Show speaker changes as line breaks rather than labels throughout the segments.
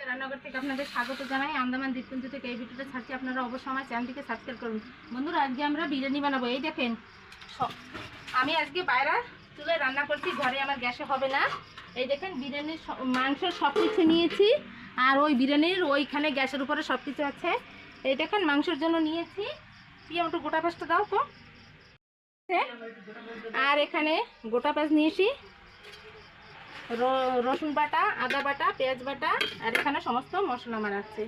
রান্নাঘর থেকে আপনাদের স্বাগত জানাই। আন্দামান দ্বীপপুঞ্জ থেকে এই ভিডিওটা ছাড়ছি, আপনারা অবশ্যই আমার চ্যানেলটিকে সাবস্ক্রাইব করুন। বন্ধুরা, আজকে আমরা বিরিয়ানি বানাবো। এই দেখেন, আমি আজকে বাইরে চুলায় রান্না করছি, ঘরে আমার গ্যাসে হবে না। এই দেখেন, বিরিয়ানির মাংস সব কিছু নিয়েছি, আর ওই বিরিয়ানির ওইখানে গ্যাসের উপরে সব কিছু আছে। এই দেখেন, মাংসের জন্য নিয়েছি পিঁয়াজ, একটু গোটা পেঁয়াজটা দাও তো। আর এখানে গোটা পেঁয়াজ নিয়েছি, রসুন বাটা, আদা বাটা, পেঁয়াজ বাটা, আর এখানে সমস্ত মশলা আমার আছে।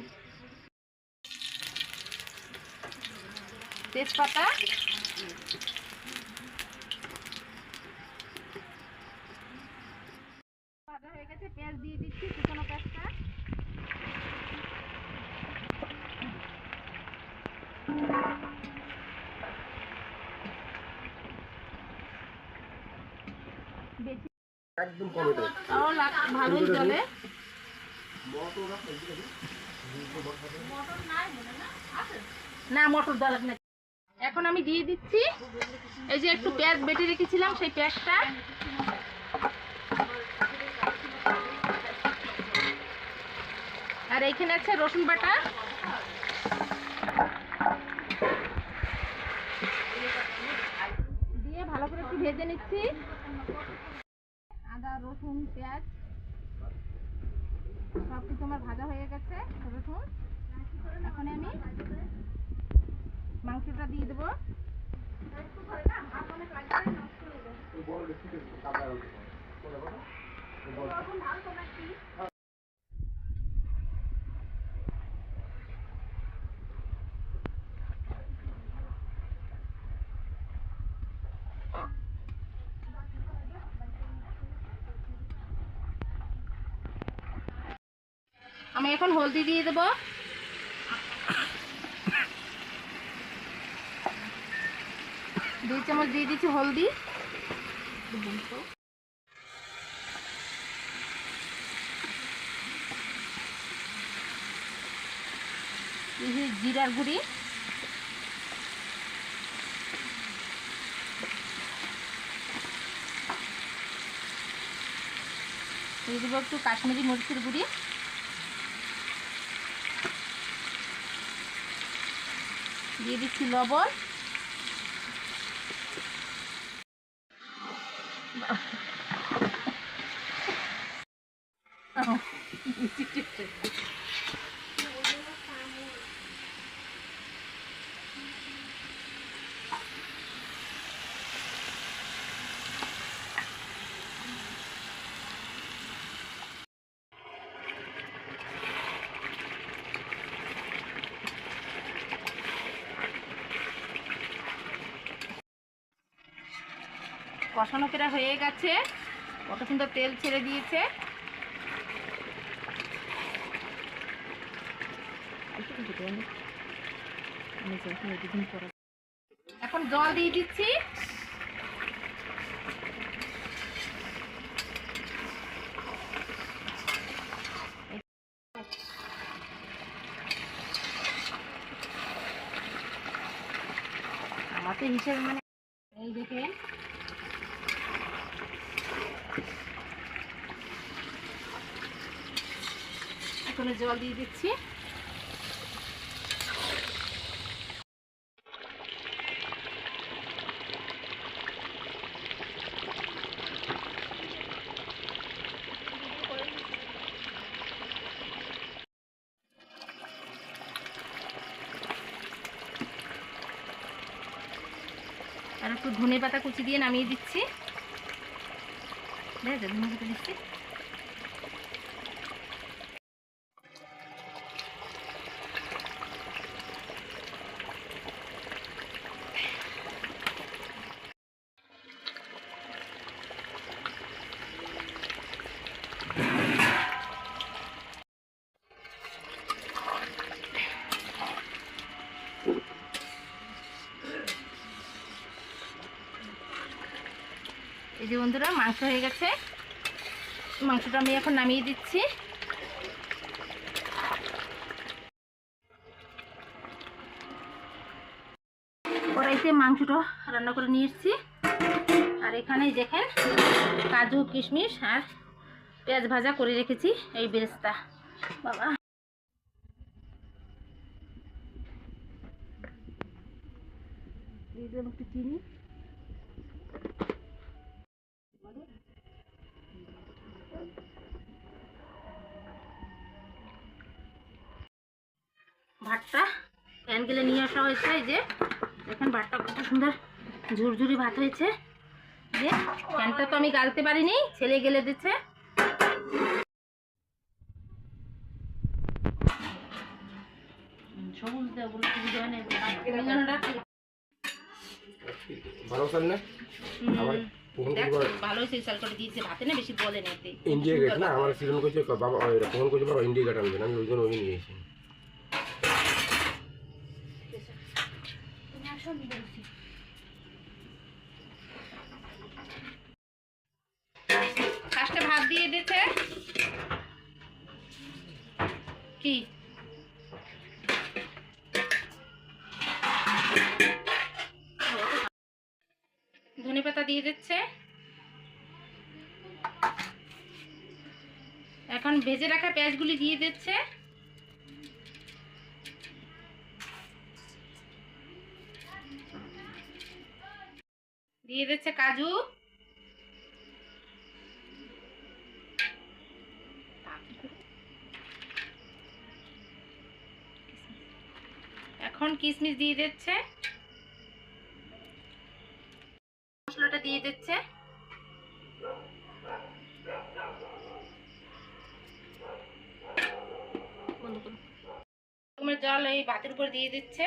তেজপাতা, ভাজা হয়ে গেছে, পেঁয়াজ দিয়ে দিচ্ছি, শুকনো পেঁয়াজটা।
একদম কমে
ভালোই জলে না, মটর ডাল না। এখন আমি দিয়ে দিচ্ছি এই যে একটু পেঁয়াজ বেটে রেখেছিলাম, সেই পেঁয়াজটা। আর এইখানে আছে রসুন বাটা, দিয়ে ভালো করে একটু ভেজে নিচ্ছি। আদা, রসুন, পেঁয়াজ সব কিছু আমার ভাজা হয়ে গেছে। রসুন, এখন আমি মাংসটা দিয়ে দেবো। আমি এখন হলদি দিয়ে দেবো। দুই চামচ দিয়ে দিচ্ছি হলদি। জিরার গুঁড়ি, দিয়ে দেবো একটু কাশ্মীরি মরিচের গুঁড়ি, দিয়ে দিচ্ছি লবণ, কষানো করে হয়ে গেছে, কত সুন্দর তেল ছেড়ে দিয়েছে। এখন জল দিয়ে দিচ্ছি। আমাকে হিসেবে মানে এই দেখেন, এখন জল দিয়ে দিচ্ছি। আর একটু ধনে পাতা কুচি দিয়ে নামিয়ে দিচ্ছি। ধনে পাতা দিচ্ছি। এই যে বন্ধুরা, মাংস হয়ে গেছে। মাংসটা আমি এখন নামিয়ে দিচ্ছি। কড়াইতে মাংসটা রান্না করে নিয়ে এসেছি। আর এখানে দেখেন, কাজু, কিশমিশ আর পেঁয়াজ ভাজা করে রেখেছি, এই বেরেস্তা। বাবা দিয়ে দেবো একটু চিনি। ভাতটা ফ্যান গেলে নিয়ে আসা হয়েছে। এই যে দেখেন ভাতটা কত সুন্দর ঝুরঝুরি ভাত হয়েছে। যে ফ্যানটা তো আমি গালতে পারিনি, ছেলে গেলে দিচ্ছে। সবুজ দেওয়া বলে সুবিধা হয় না,
ভালো চাল না আমার
ভালোই সেল করে দিয়েছে। ভাতে না বেশি বলে না,
ইন্ডিয়া গেছে না আমার সিজন কইছে বাবা ফোন কইছে বাবা ইন্ডিয়া গেট আনবেন, আমি ওই জন্য ওই নিয়ে এসেছি।
ফার্স্টে ভাত দিয়ে দিতে কি ধনেপাতা দিয়ে দিচ্ছে। এখন ভেজে রাখা পেঁয়াজগুলি দিয়ে দিচ্ছে। দিয়ে দিচ্ছে কাজু। এখন কিশমিশ দিয়ে দিচ্ছে। মশলাটা দিয়ে দিচ্ছে। জল এই ভাতের উপর দিয়ে দিচ্ছে।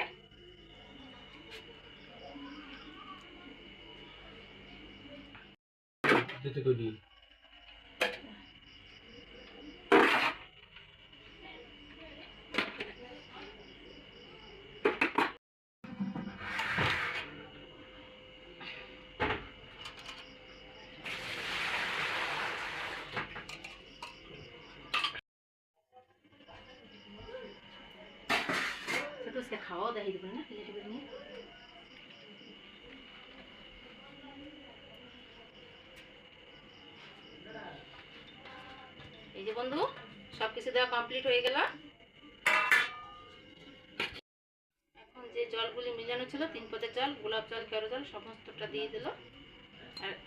খাওয়া দেখাই দেবেন না প্লেটে নিয়ে। এই যে বন্ধু সবকিছু দেওয়া কমপ্লিট হয়ে গেল। এখন যে জলগুলি মিলানো ছিল 3 পদের জল, গোলাপ জল, কেওড়া জল সমস্তটা দিয়ে দিল। আর